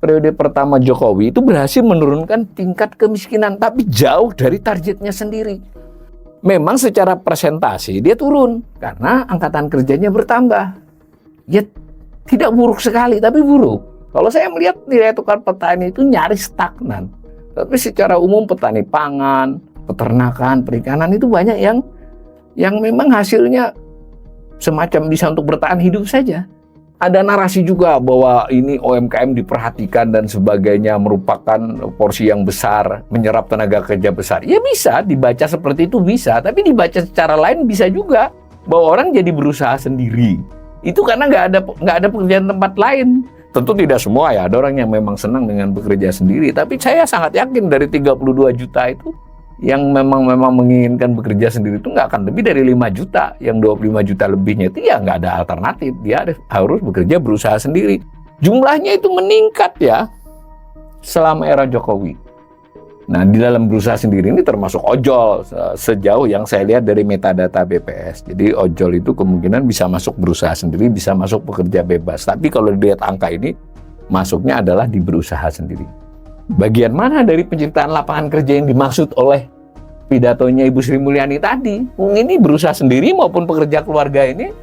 periode pertama Jokowi itu berhasil menurunkan tingkat kemiskinan, tapi jauh dari targetnya sendiri. Memang secara presentasi dia turun karena angkatan kerjanya bertambah. Ya tidak buruk sekali, tapi buruk. Kalau saya melihat nilai tukar petani itu nyaris stagnan. Tapi secara umum petani pangan, peternakan, perikanan itu banyak yang memang hasilnya semacam bisa untuk bertahan hidup saja. Ada narasi juga bahwa ini UMKM diperhatikan dan sebagainya, merupakan porsi yang besar, menyerap tenaga kerja besar. Ya bisa dibaca seperti itu, bisa. Tapi dibaca secara lain bisa juga bahwa orang jadi berusaha sendiri. Itu karena nggak ada pekerjaan tempat lain. Tentu tidak semua ya, ada orang yang memang senang dengan bekerja sendiri. Tapi saya sangat yakin dari 32 juta itu, yang memang menginginkan bekerja sendiri itu nggak akan lebih dari 5 juta. Yang 25 juta lebihnya itu ya nggak ada alternatif. Dia harus bekerja berusaha sendiri. Jumlahnya itu meningkat ya selama era Jokowi. Nah, di dalam berusaha sendiri ini termasuk ojol sejauh yang saya lihat dari metadata BPS. Jadi ojol itu kemungkinan bisa masuk berusaha sendiri, bisa masuk pekerja bebas. Tapi kalau dilihat angka ini, masuknya adalah di berusaha sendiri. Bagian mana dari penciptaan lapangan kerja yang dimaksud oleh pidatonya Ibu Sri Mulyani tadi? Ini berusaha sendiri maupun pekerja keluarga ini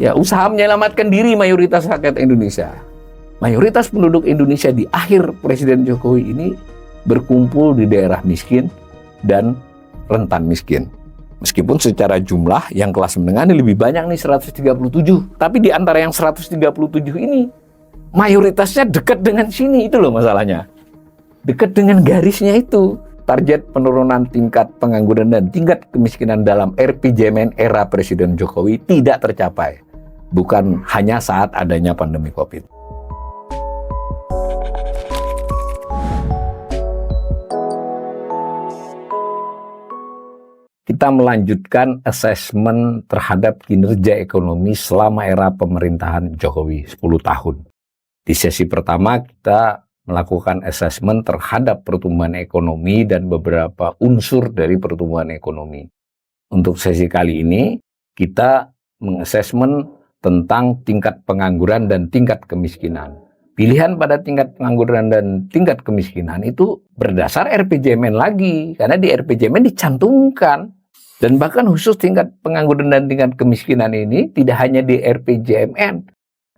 ya usaha menyelamatkan diri mayoritas rakyat Indonesia. Mayoritas penduduk Indonesia di akhir Presiden Jokowi ini berkumpul di daerah miskin dan rentan miskin. Meskipun secara jumlah yang kelas menengah ini lebih banyak nih 137, tapi di antara yang 137 ini mayoritasnya dekat dengan sini, itu loh masalahnya. Dekat dengan garisnya itu. Target penurunan tingkat pengangguran dan tingkat kemiskinan dalam RPJMN era Presiden Jokowi tidak tercapai. Bukan hanya saat adanya pandemi COVID. Kita melanjutkan asesmen terhadap kinerja ekonomi selama era pemerintahan Jokowi 10 tahun. Di sesi pertama kita melakukan asesmen terhadap pertumbuhan ekonomi dan beberapa unsur dari pertumbuhan ekonomi. Untuk sesi kali ini kita mengasesmen tentang tingkat pengangguran dan tingkat kemiskinan. Pilihan pada tingkat pengangguran dan tingkat kemiskinan itu berdasar RPJMN lagi, karena di RPJMN dicantumkan. Dan bahkan khusus tingkat pengangguran dan tingkat kemiskinan ini tidak hanya di RPJMN.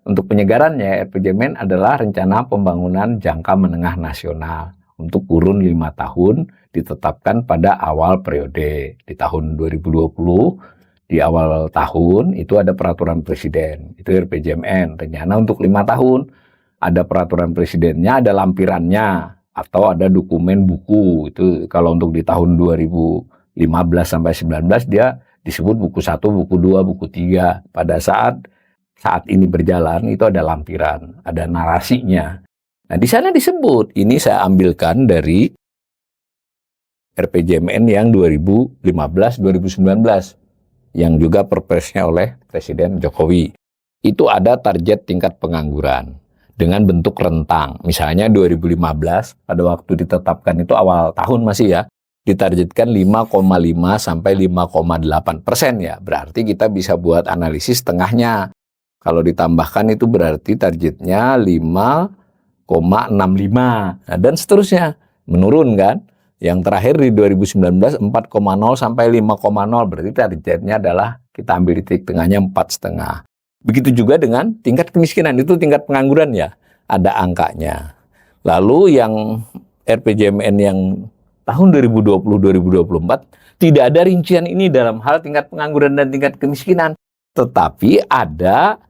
Untuk penyegarannya, RPJMN adalah Rencana Pembangunan Jangka Menengah Nasional untuk kurun 5 tahun ditetapkan pada awal periode. Di tahun 2020, di awal tahun itu ada peraturan presiden, itu RPJMN, rencana untuk 5 tahun. Ada peraturan presidennya, ada lampirannya, atau ada dokumen buku. Itu kalau untuk di tahun 2015 sampai 19 dia disebut buku 1, buku 2, buku 3. Pada saat ini berjalan itu ada lampiran, ada narasinya. Nah, di sana disebut, ini saya ambilkan dari RPJMN yang 2015-2019 yang juga perpresnya oleh Presiden Jokowi. Itu ada target tingkat pengangguran dengan bentuk rentang. Misalnya 2015 pada waktu ditetapkan itu awal tahun masih ya, ditargetkan 5,5 sampai 5,8% ya. Berarti kita bisa buat analisis tengahnya. Kalau ditambahkan itu berarti targetnya 5,65. Nah, dan seterusnya. Menurun kan? Yang terakhir di 2019 4,0 sampai 5,0. Berarti targetnya adalah kita ambil di titik tengahnya 4,5. Begitu juga dengan tingkat kemiskinan. Itu tingkat pengangguran ya. Ada angkanya. Lalu yang RPJMN yang tahun 2020-2024 tidak ada rincian ini dalam hal tingkat pengangguran dan tingkat kemiskinan. Tetapi ada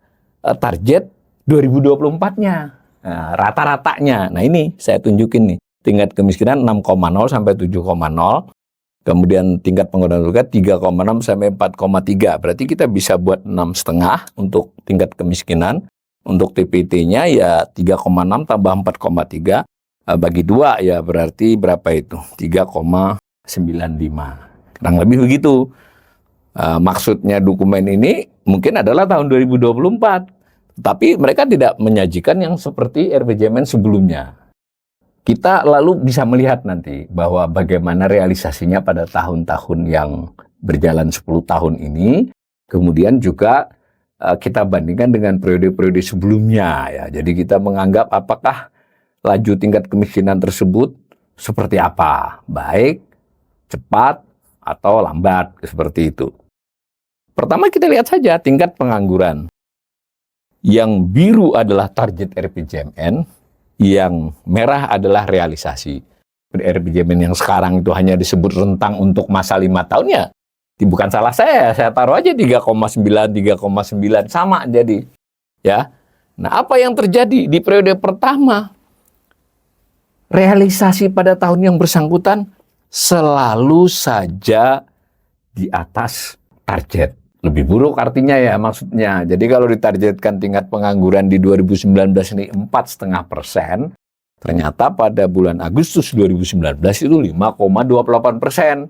target 2024-nya, nah, rata-ratanya. Nah ini saya tunjukin nih, tingkat kemiskinan 6,0 sampai 7,0, kemudian tingkat pengangguran juga 3,6 sampai 4,3. Berarti kita bisa buat 6,5 untuk tingkat kemiskinan. Untuk TPT-nya ya 3,6 tambah 4,3 bagi 2 ya berarti berapa itu? 3,95. Kurang lebih begitu. Maksudnya dokumen ini mungkin adalah tahun 2024, tapi mereka tidak menyajikan yang seperti RPJMN sebelumnya. Kita lalu bisa melihat nanti bahwa bagaimana realisasinya pada tahun-tahun yang berjalan 10 tahun ini, kemudian juga kita bandingkan dengan periode-periode sebelumnya ya. Jadi kita menganggap apakah laju tingkat kemiskinan tersebut seperti apa, baik, cepat, atau lambat, seperti itu. Pertama kita lihat saja tingkat pengangguran. Yang biru adalah target RPJMN, yang merah adalah realisasi. RPJMN yang sekarang itu hanya disebut rentang untuk masa 5 tahun ya. Bukan salah saya taruh aja 3,9, sama jadi. Ya. Nah, apa yang terjadi di periode pertama? Realisasi pada tahun yang bersangkutan selalu saja di atas target. Lebih buruk artinya ya maksudnya. Jadi kalau ditargetkan tingkat pengangguran di 2019 ini 4,5%, ternyata pada bulan Agustus 2019 itu 5,28%.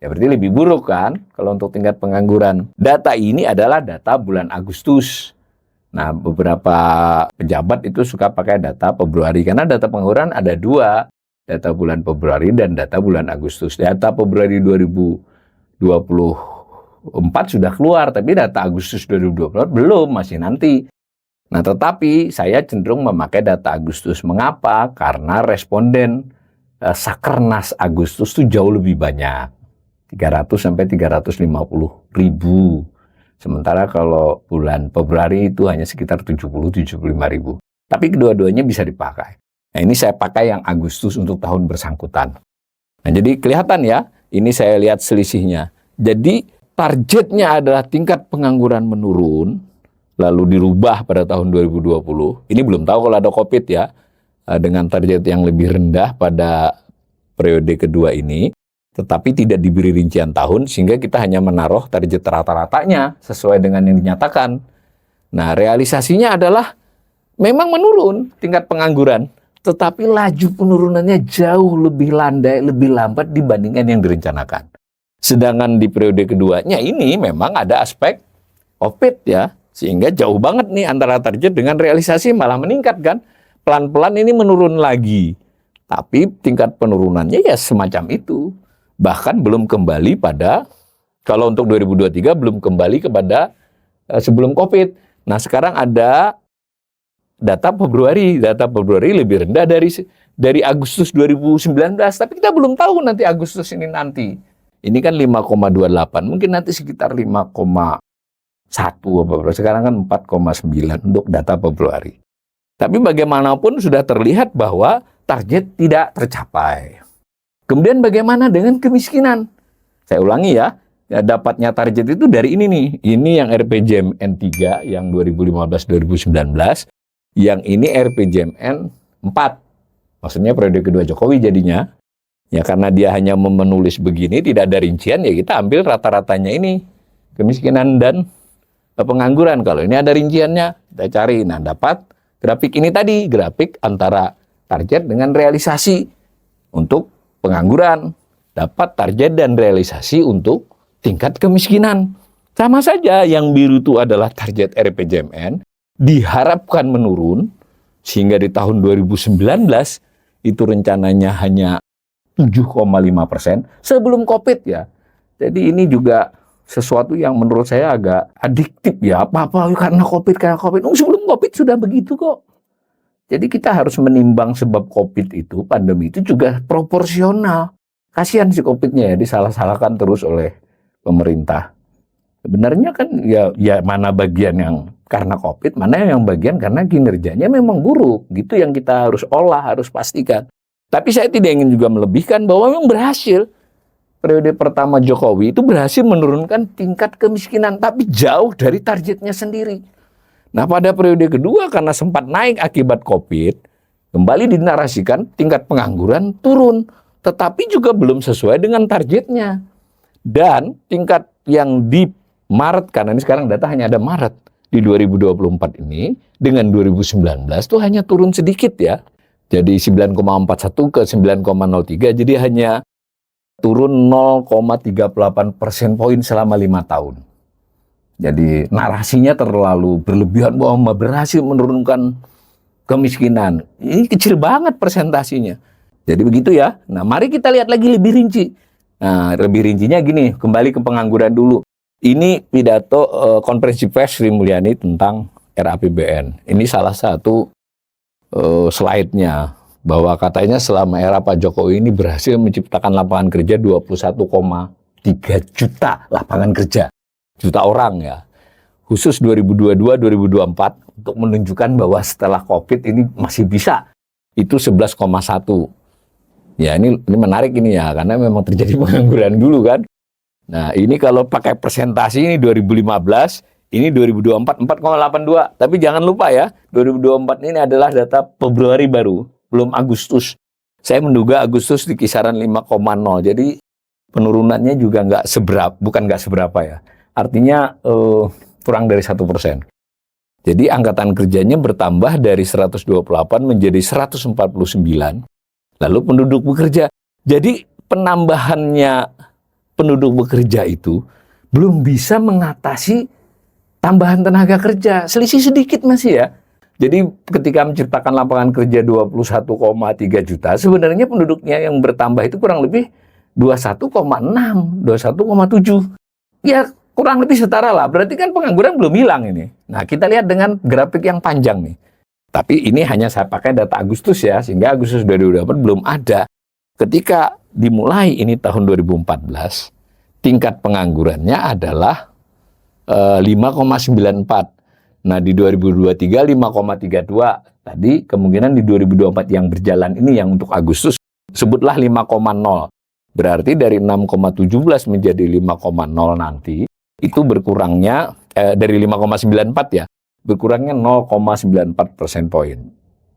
Ya berarti lebih buruk kan kalau untuk tingkat pengangguran. Data ini adalah data bulan Agustus. Nah, beberapa pejabat itu suka pakai data Februari karena data pengangguran ada dua. Data bulan Februari dan data bulan Agustus. Data Februari 2024 sudah keluar, tapi data Agustus 2024 belum, masih nanti. Nah, tetapi saya cenderung memakai data Agustus. Mengapa? Karena responden Sakernas Agustus itu jauh lebih banyak. 300 sampai 350 ribu. Sementara kalau bulan Februari itu hanya sekitar 70-75 ribu. Tapi kedua-duanya bisa dipakai. Nah, ini saya pakai yang Agustus untuk tahun bersangkutan. Nah, jadi kelihatan ya, ini saya lihat selisihnya. Jadi targetnya adalah tingkat pengangguran menurun, lalu dirubah pada tahun 2020. Ini belum tahu kalau ada COVID ya, dengan target yang lebih rendah pada periode kedua ini, tetapi tidak diberi rincian tahun, sehingga kita hanya menaruh target rata-ratanya sesuai dengan yang dinyatakan. Nah, realisasinya adalah memang menurun tingkat pengangguran, tetapi laju penurunannya jauh lebih landai, lebih lambat dibandingkan yang direncanakan. Sedangkan di periode keduanya ini memang ada aspek COVID ya, sehingga jauh banget nih antara target dengan realisasi, malah meningkat kan. Pelan-pelan ini menurun lagi, tapi tingkat penurunannya ya semacam itu. Bahkan belum kembali pada, kalau untuk 2023 belum kembali kepada sebelum COVID. Nah, sekarang ada data Februari lebih rendah dari Agustus 2019, tapi kita belum tahu nanti Agustus ini nanti. Ini kan 5,28, mungkin nanti sekitar 5,1 sekarang kan 4,9 untuk data Februari. Tapi bagaimanapun sudah terlihat bahwa target tidak tercapai. Kemudian bagaimana dengan kemiskinan? Saya ulangi ya, dapatnya target itu dari ini nih. Ini yang RPJMN 3 yang 2015-2019, yang ini RPJMN 4. Maksudnya periode kedua Jokowi jadinya. Ya karena dia hanya menulis begini, tidak ada rincian, ya kita ambil rata-ratanya ini. Kemiskinan dan pengangguran. Kalau ini ada rinciannya, kita cari. Nah, dapat grafik ini tadi, grafik antara target dengan realisasi untuk pengangguran. Dapat target dan realisasi untuk tingkat kemiskinan. Sama saja, yang biru itu adalah target RPJMN, diharapkan menurun, sehingga di tahun 2019 itu rencananya hanya 7,5% sebelum COVID ya. Jadi ini juga sesuatu yang menurut saya agak adiktif ya. Apa-apa karena COVID. Sebelum COVID sudah begitu kok. Jadi kita harus menimbang sebab COVID itu, pandemi itu juga proporsional. Kasihan si COVID-nya ya, disalah-salahkan terus oleh pemerintah. Sebenarnya kan ya mana bagian yang karena COVID, mana yang bagian karena kinerjanya memang buruk. Gitu yang kita harus olah, harus pastikan. Tapi saya tidak ingin juga melebihkan bahwa memang berhasil. Periode pertama Jokowi itu berhasil menurunkan tingkat kemiskinan, tapi jauh dari targetnya sendiri. Nah, pada periode kedua karena sempat naik akibat COVID, kembali dinarasikan tingkat pengangguran turun, tetapi juga belum sesuai dengan targetnya. Dan tingkat yang di Maret, karena ini sekarang data hanya ada Maret, di 2024 ini, dengan 2019 itu hanya turun sedikit ya. Jadi 9,41 ke 9,03, jadi hanya turun 0,38% poin selama 5 tahun. Jadi narasinya terlalu berlebihan bahwa berhasil menurunkan kemiskinan. Ini kecil banget persentasinya. Jadi begitu ya. Nah, mari kita lihat lagi lebih rinci. Nah, lebih rincinya gini, kembali ke pengangguran dulu. Ini pidato konferensi pers Sri Mulyani tentang RAPBN. Ini salah satu slide-nya, bahwa katanya selama era Pak Jokowi ini berhasil menciptakan lapangan kerja 21,3 juta lapangan kerja. Juta orang ya. Khusus 2022-2024 untuk menunjukkan bahwa setelah COVID ini masih bisa. Itu 11,1. Ya ini menarik ini ya, karena memang terjadi pengangguran dulu kan. Nah ini kalau pakai persentase ini 2015, ini 2024 4,82. Tapi jangan lupa ya, 2024 ini adalah data Februari baru, belum Agustus. Saya menduga Agustus di kisaran 5,0. Jadi penurunannya juga bukan nggak seberapa ya. Artinya kurang dari 1%. Jadi angkatan kerjanya bertambah dari 128 menjadi 149. Lalu penduduk bekerja. Jadi penambahannya penduduk bekerja itu belum bisa mengatasi tambahan tenaga kerja. Selisih sedikit masih ya. Jadi ketika menciptakan lapangan kerja 21,3 juta, sebenarnya penduduknya yang bertambah itu kurang lebih 21,6, 21,7. Ya kurang lebih setara lah. Berarti kan pengangguran belum hilang ini. Nah kita lihat dengan grafik yang panjang nih. Tapi ini hanya saya pakai data Agustus ya, sehingga Agustus 2024 belum ada. Ketika dimulai ini tahun 2014, tingkat penganggurannya adalah 5,94. Nah di 2023 5,32. Tadi kemungkinan di 2024 yang berjalan ini yang untuk Agustus sebutlah 5,0. Berarti dari 6,17 menjadi 5,0 nanti itu berkurangnya dari 5,94 ya. Berkurangnya 0,94 persen poin.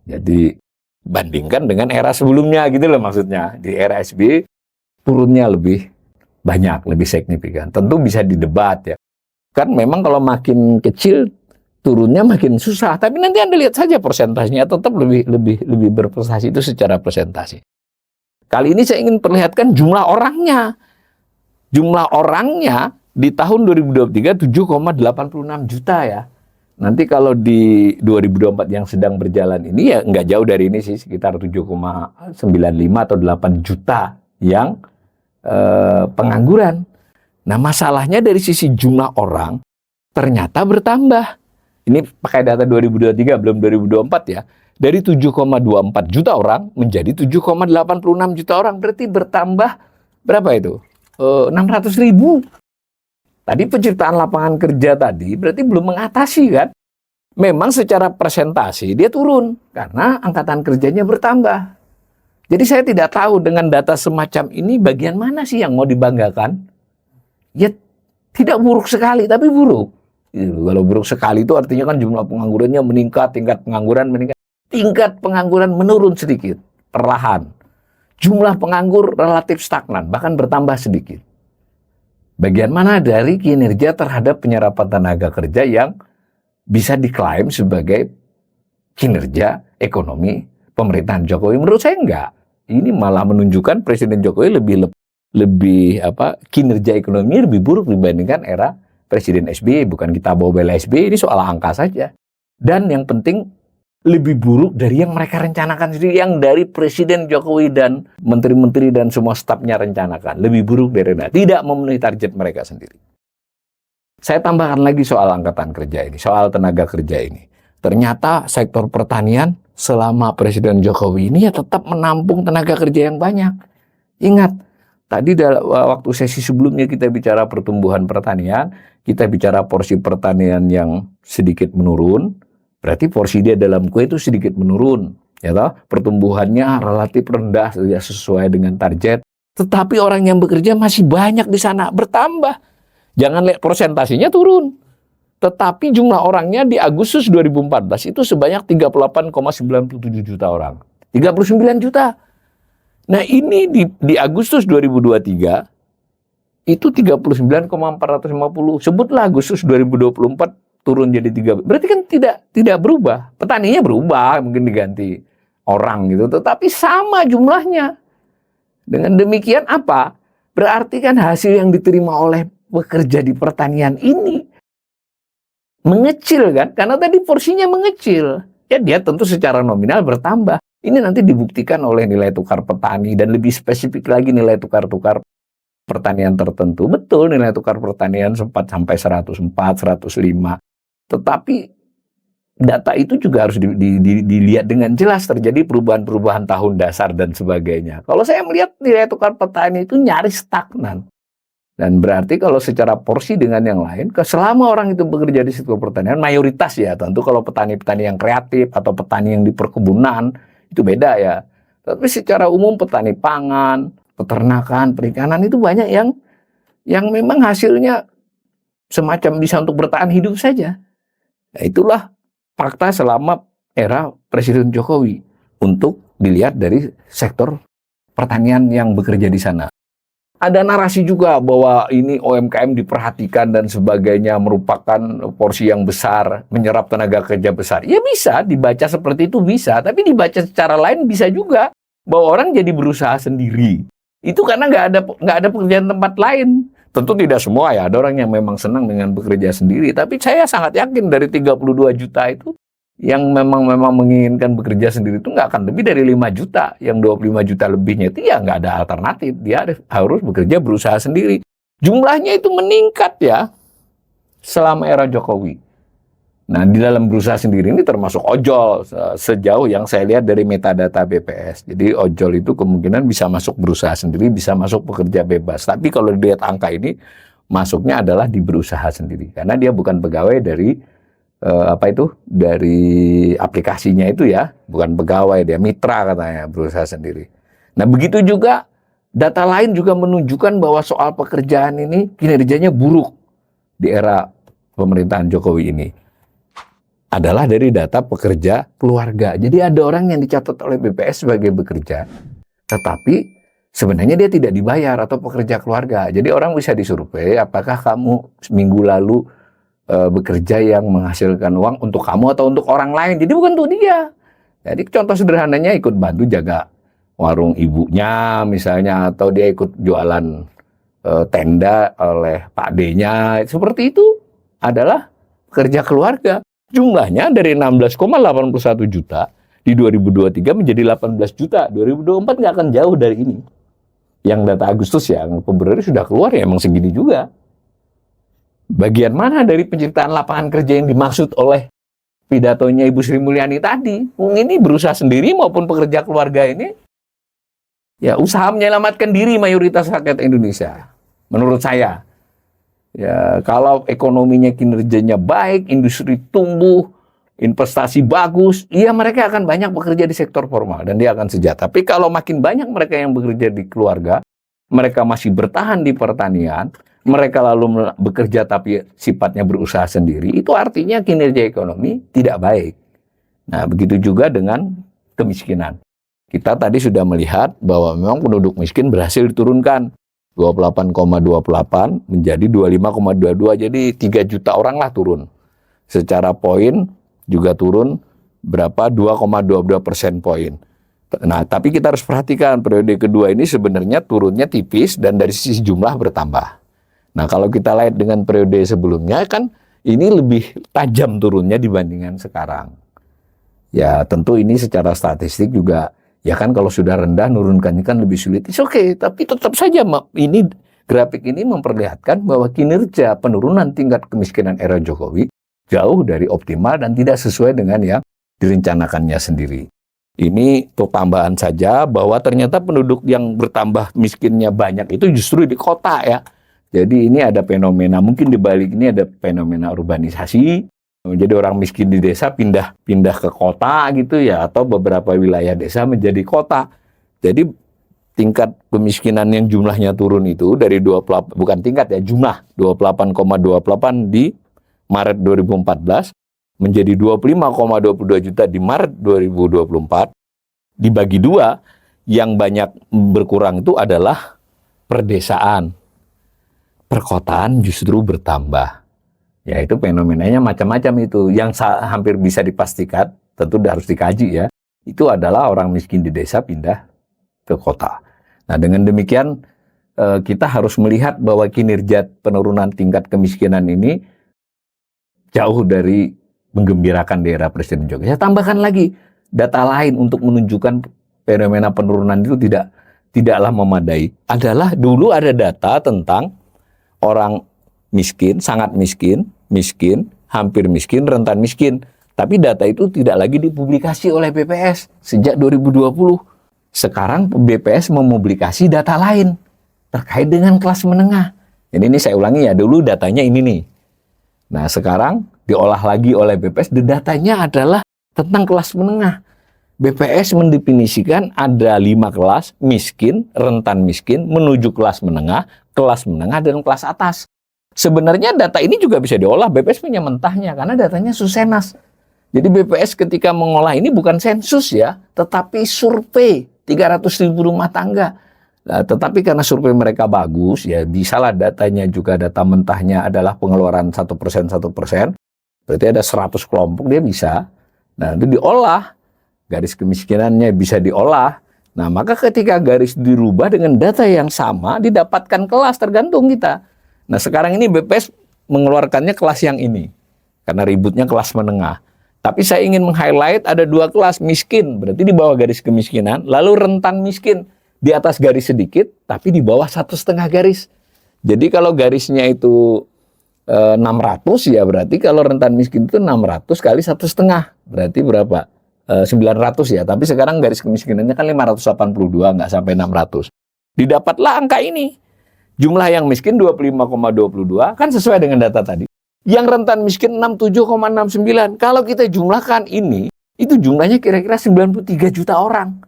Jadi bandingkan dengan era sebelumnya gitu loh maksudnya. Di era SBY turunnya lebih banyak, lebih signifikan. Tentu bisa didebat ya. Kan memang kalau makin kecil turunnya makin susah. Tapi nanti Anda lihat saja persentasenya tetap lebih berprestasi itu secara presentasi. Kali ini saya ingin perlihatkan jumlah orangnya. Jumlah orangnya di tahun 2023 7,86 juta ya. Nanti kalau di 2024 yang sedang berjalan ini ya nggak jauh dari ini sih, sekitar 7,95 atau 8 juta yang pengangguran. Nah masalahnya dari sisi jumlah orang ternyata bertambah. Ini pakai data 2023 belum 2024 ya. Dari 7,24 juta orang menjadi 7,86 juta orang. Berarti bertambah berapa itu? 600.000. Tadi penciptaan lapangan kerja tadi berarti belum mengatasi kan. Memang secara presentasi dia turun karena angkatan kerjanya bertambah. Jadi saya tidak tahu dengan data semacam ini bagian mana sih yang mau dibanggakan. Ya tidak buruk sekali tapi buruk. Kalau buruk sekali itu artinya kan jumlah penganggurannya meningkat, tingkat pengangguran meningkat. Tingkat pengangguran menurun sedikit, perlahan. Jumlah penganggur relatif stagnan, bahkan bertambah sedikit. Bagian mana dari kinerja terhadap penyerapan tenaga kerja yang bisa diklaim sebagai kinerja ekonomi pemerintahan Jokowi? Menurut saya enggak. Ini malah menunjukkan Presiden Jokowi lebih kinerja ekonomi lebih buruk dibandingkan era Presiden SBY. Bukan kita bawa bela SBY, ini soal angka saja. Dan yang penting lebih buruk dari yang mereka rencanakan sendiri, yang dari Presiden Jokowi dan menteri-menteri dan semua stafnya rencanakan. Lebih buruk dari mereka, tidak memenuhi target mereka sendiri. Saya tambahkan lagi soal angkatan kerja ini, soal tenaga kerja ini. Ternyata sektor pertanian selama Presiden Jokowi ini ya tetap menampung tenaga kerja yang banyak. Ingat, tadi waktu sesi sebelumnya kita bicara pertumbuhan pertanian, kita bicara porsi pertanian yang sedikit menurun, berarti porsi dia dalam kue itu sedikit menurun, ya toh? Pertumbuhannya relatif rendah, tidak sesuai dengan target. Tetapi orang yang bekerja masih banyak di sana, bertambah. Jangan lihat persentasenya turun. Tetapi jumlah orangnya di Agustus 2014 itu sebanyak 38,97 juta orang. 39 juta. Nah ini di Agustus 2023 itu 39,450. Sebutlah Agustus 2024 turun jadi 3. Berarti kan tidak berubah. Petaninya berubah, mungkin diganti orang gitu. Tetapi sama jumlahnya. Dengan demikian apa? Berarti kan hasil yang diterima oleh pekerja di pertanian ini mengecil kan? Karena tadi porsinya mengecil. Ya dia tentu secara nominal bertambah. Ini nanti dibuktikan oleh nilai tukar petani dan lebih spesifik lagi nilai tukar pertanian tertentu. Betul, nilai tukar pertanian sempat sampai 104, 105. Tetapi data itu juga harus dilihat dengan jelas, terjadi perubahan-perubahan tahun dasar dan sebagainya. Kalau saya melihat nilai tukar petani itu nyaris stagnan. Dan berarti kalau secara porsi dengan yang lain, selama orang itu bekerja di sektor pertanian, mayoritas ya, tentu kalau petani-petani yang kreatif atau petani yang di perkebunan, itu beda ya. Tapi secara umum petani pangan, peternakan, perikanan itu banyak yang memang hasilnya semacam bisa untuk bertahan hidup saja. Nah, itulah fakta selama era Presiden Jokowi untuk dilihat dari sektor pertanian yang bekerja di sana. Ada narasi juga bahwa ini UMKM diperhatikan dan sebagainya, merupakan porsi yang besar, menyerap tenaga kerja besar. Ya bisa dibaca seperti itu, bisa, tapi dibaca secara lain bisa juga bahwa orang jadi berusaha sendiri. Itu karena nggak ada pekerjaan tempat lain. Tentu tidak semua ya, ada orang yang memang senang dengan bekerja sendiri. Tapi saya sangat yakin dari 32 juta itu, yang memang menginginkan bekerja sendiri itu nggak akan lebih dari 5 juta. Yang 25 juta lebihnya itu ya nggak ada alternatif. Dia harus bekerja berusaha sendiri. Jumlahnya itu meningkat ya selama era Jokowi. Nah, di dalam berusaha sendiri ini termasuk ojol sejauh yang saya lihat dari metadata BPS. Jadi ojol itu kemungkinan bisa masuk berusaha sendiri, bisa masuk pekerja bebas. Tapi kalau dilihat angka ini, masuknya adalah di berusaha sendiri. Karena dia bukan pegawai dari dari aplikasinya itu ya, bukan pegawai, dia mitra katanya, berusaha sendiri. Nah, begitu juga data lain juga menunjukkan bahwa soal pekerjaan ini kinerjanya buruk di era pemerintahan Jokowi ini. Adalah dari data pekerja keluarga. Jadi ada orang yang dicatat oleh BPS sebagai bekerja, tetapi sebenarnya dia tidak dibayar atau pekerja keluarga. Jadi orang bisa disurvei, apakah kamu minggu lalu bekerja yang menghasilkan uang untuk kamu atau untuk orang lain. Jadi bukan untuk dia. Jadi contoh sederhananya ikut bantu jaga warung ibunya misalnya, atau dia ikut jualan tenda oleh Pak D-nya. Seperti itu adalah pekerja keluarga. Jumlahnya dari 16,81 juta di 2023 menjadi 18 juta. 2024 nggak akan jauh dari ini. Yang data Agustus ya, yang Februari sudah keluar ya, emang segini juga. Bagian mana dari penciptaan lapangan kerja yang dimaksud oleh pidatonya Ibu Sri Mulyani tadi? Ini berusaha sendiri maupun pekerja keluarga ini, ya usaha menyelamatkan diri mayoritas rakyat Indonesia. Menurut saya, ya kalau ekonominya kinerjanya baik, industri tumbuh, investasi bagus, iya mereka akan banyak bekerja di sektor formal dan dia akan sejahtera. Tapi kalau makin banyak mereka yang bekerja di keluarga, mereka masih bertahan di pertanian, mereka lalu bekerja tapi sifatnya berusaha sendiri, itu artinya kinerja ekonomi tidak baik. Nah, begitu juga dengan kemiskinan. Kita tadi sudah melihat bahwa memang penduduk miskin berhasil diturunkan 28,28 menjadi 25,22, jadi 3 juta orang lah turun. Secara poin juga turun berapa? 2,22% poin. Nah, tapi kita harus perhatikan periode kedua ini sebenarnya turunnya tipis dan dari sisi jumlah bertambah. Nah, kalau kita lihat dengan periode sebelumnya kan ini lebih tajam turunnya dibandingkan sekarang. Ya, tentu ini secara statistik juga, ya kan kalau sudah rendah nurunkannya kan lebih sulit. Oke, tapi tetap saja ini grafik ini memperlihatkan bahwa kinerja penurunan tingkat kemiskinan era Jokowi jauh dari optimal dan tidak sesuai dengan yang direncanakannya sendiri. Ini untuk tambahan saja bahwa ternyata penduduk yang bertambah miskinnya banyak itu justru di kota ya. Jadi ini ada fenomena, mungkin di balik ini ada fenomena urbanisasi. Jadi orang miskin di desa pindah ke kota gitu ya, atau beberapa wilayah desa menjadi kota. Jadi tingkat kemiskinan yang jumlahnya turun itu dari 28, bukan tingkat ya, jumlah 28,28 di Maret 2014 menjadi 25,22 juta di Maret 2024. Dibagi dua, yang banyak berkurang itu adalah perdesaan. Perkotaan justru bertambah. Ya itu fenomenanya macam-macam itu. Yang hampir bisa dipastikan, tentu harus dikaji ya, itu adalah orang miskin di desa pindah ke kota. Nah, dengan demikian kita harus melihat bahwa kinerja penurunan tingkat kemiskinan ini jauh dari menggembirakan di era Presiden Jokowi. Saya tambahkan lagi data lain untuk menunjukkan fenomena penurunan itu tidaklah memadai adalah dulu ada data tentang orang miskin, sangat miskin, miskin, hampir miskin, rentan miskin. Tapi data itu tidak lagi dipublikasi oleh BPS sejak 2020. Sekarang BPS mempublikasi data lain terkait dengan kelas menengah. Ini saya ulangi ya, dulu datanya ini nih. Nah sekarang diolah lagi oleh BPS, datanya adalah tentang kelas menengah. BPS mendefinisikan ada 5 kelas, miskin, rentan miskin, menuju kelas menengah, dan kelas atas. Sebenarnya data ini juga bisa diolah, BPS punya mentahnya, karena datanya Susenas. Jadi BPS ketika mengolah ini bukan sensus ya, tetapi survei 300.000 rumah tangga. Nah, tetapi karena survei mereka bagus, ya bisalah datanya juga data mentahnya adalah pengeluaran 1%, berarti ada 100 kelompok dia bisa. Nah itu diolah, garis kemiskinannya bisa diolah. Nah maka ketika garis dirubah dengan data yang sama, didapatkan kelas tergantung kita. Nah sekarang ini BPS mengeluarkannya kelas yang ini, karena ributnya kelas menengah. Tapi saya ingin meng-highlight ada 2 kelas, miskin, berarti di bawah garis kemiskinan, lalu rentan miskin, di atas garis sedikit, tapi di bawah 1,5 garis. Jadi kalau garisnya itu 600 ya berarti kalau rentan miskin itu 600 kali 1,5. Berarti berapa? 900 ya. Tapi sekarang garis kemiskinannya kan 582, nggak sampai 600. Didapatlah angka ini. Jumlah yang miskin 25,22 kan sesuai dengan data tadi. Yang rentan miskin 67,69. Kalau kita jumlahkan ini, itu jumlahnya kira-kira 93 juta orang.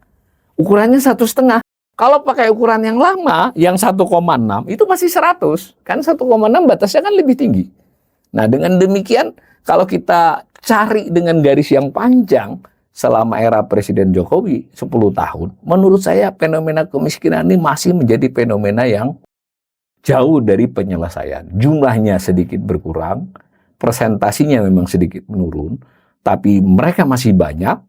Ukurannya 1,5. Kalau pakai ukuran yang lama, yang 1,6, itu masih 100. Kan 1,6 batasnya kan lebih tinggi. Nah, dengan demikian, kalau kita cari dengan garis yang panjang, selama era Presiden Jokowi, 10 tahun, menurut saya fenomena kemiskinan ini masih menjadi fenomena yang jauh dari penyelesaian. Jumlahnya sedikit berkurang, persentasinya memang sedikit menurun, tapi mereka masih banyak,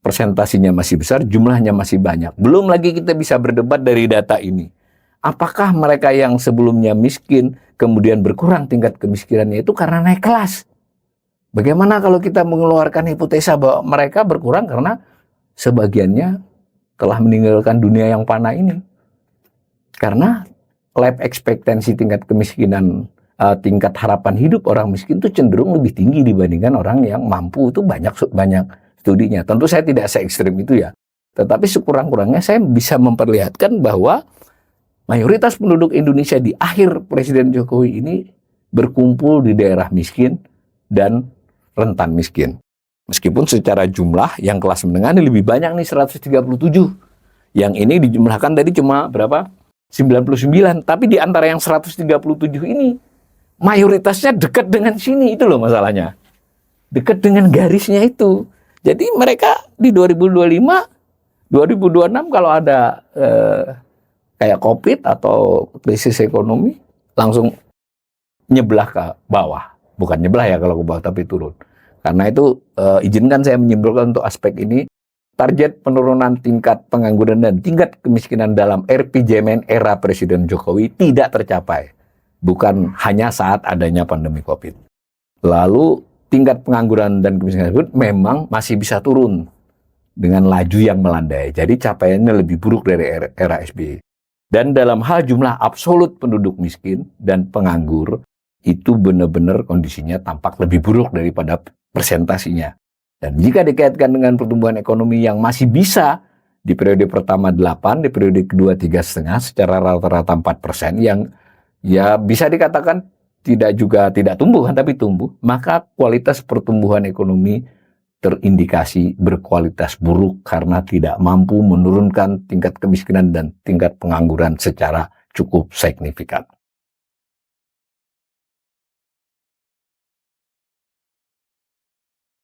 persentasinya masih besar, jumlahnya masih banyak. Belum lagi kita bisa berdebat dari data ini. Apakah mereka yang sebelumnya miskin, kemudian berkurang tingkat kemiskinannya itu karena naik kelas? Bagaimana kalau kita mengeluarkan hipotesa bahwa mereka berkurang karena sebagiannya telah meninggalkan dunia yang fana ini? Karena life expectancy tingkat kemiskinan, tingkat harapan hidup orang miskin itu cenderung lebih tinggi dibandingkan orang yang mampu. Itu banyak studinya. Tentu saya tidak se-ekstrim itu ya. Tetapi sekurang-kurangnya saya bisa memperlihatkan bahwa mayoritas penduduk Indonesia di akhir Presiden Jokowi ini berkumpul di daerah miskin dan rentan miskin. Meskipun secara jumlah yang kelas menengah ini lebih banyak nih 137. Yang ini dijumlahkan tadi cuma berapa? 99. Tapi di antara yang 137 ini mayoritasnya dekat dengan sini, itu loh masalahnya. Dekat dengan garisnya itu. Jadi mereka di 2025, 2026 kalau ada kayak COVID atau krisis ekonomi, langsung nyebelah ke bawah. Bukan nyebelah ya kalau ke bawah, tapi turun. Karena itu izinkan saya menyimpulkan untuk aspek ini, target penurunan tingkat pengangguran dan tingkat kemiskinan dalam RPJMN era Presiden Jokowi tidak tercapai. Bukan hanya saat adanya pandemi COVID. Lalu tingkat pengangguran dan kemiskinan tersebut memang masih bisa turun dengan laju yang melandai. Jadi capaiannya lebih buruk dari era SBY. Dan dalam hal jumlah absolut penduduk miskin dan penganggur, itu benar-benar kondisinya tampak lebih buruk daripada persentasinya. Dan jika dikaitkan dengan pertumbuhan ekonomi yang masih bisa di periode pertama 8, di periode kedua 3,5, secara rata-rata 4%, yang ya bisa dikatakan tidak tumbuh kan, tapi tumbuh, maka kualitas pertumbuhan ekonomi terindikasi berkualitas buruk karena tidak mampu menurunkan tingkat kemiskinan dan tingkat pengangguran secara cukup signifikan.